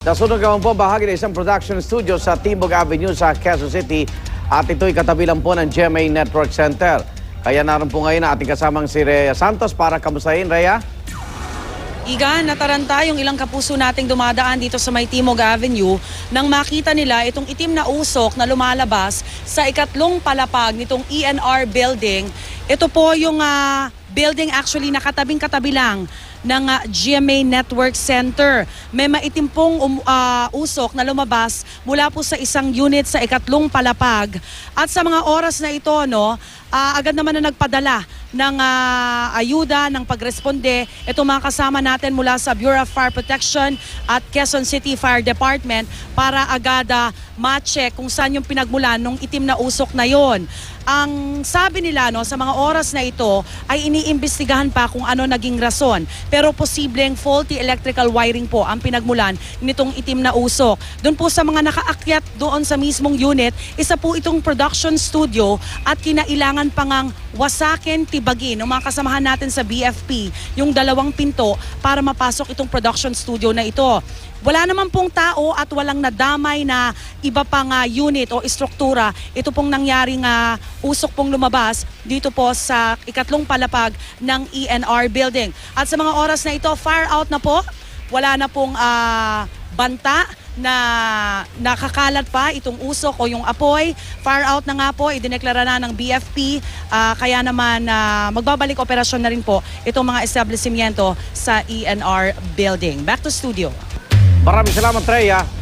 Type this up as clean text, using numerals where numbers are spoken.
Nasunog naman po bahagi ng isang production studio sa Timog Avenue sa Quezon City at ito'y katabi lang po ng GMA Network Center. Kaya naroon po ngayon ang ating kasamang si Rhea Santos para kamustahin. Rhea? Igan, nataranta yung ilang kapuso nating dumadaan dito sa may Timog Avenue nang makita nila itong itim na usok na lumalabas sa ikatlong palapag nitong ENR building. Ito po yung building actually nakatabing-katabi lang ng GMA Network Center. May maitim pong usok na lumabas mula po sa isang unit sa ikatlong palapag. At sa mga oras na ito, agad naman na nagpadala ng ayuda, ng pagresponde. Ito mga kasama natin mula sa Bureau of Fire Protection at Quezon City Fire Department para agad ma-check kung saan yung pinagmulan ng itim na usok na yon. Ang sabi nila sa mga oras na ito ay iniimbestigahan pa kung ano naging rason. Pero posibleng faulty electrical wiring po ang pinagmulan nitong itim na usok. Doon po sa mga nakaakyat doon sa mismong unit, isa po itong production studio at kinailangan pa ngang wasakin, tibagin ng mga kasamahan natin sa BFP yung dalawang pinto para mapasok itong production studio na ito. Wala naman pong tao at walang nadamay na iba pang unit o istruktura. Ito pong nangyaring usok pong lumabas dito po sa ikatlong palapag ng ENR building. At sa mga oras na ito, fire out na po. Wala na pong banta na nakakalat pa itong usok o yung apoy. Fire out na nga po, idineklara na ng BFP. Kaya naman magbabalik operasyon na rin po itong mga establishmento sa ENR building. Back to studio. Maraming salamat, Rhea.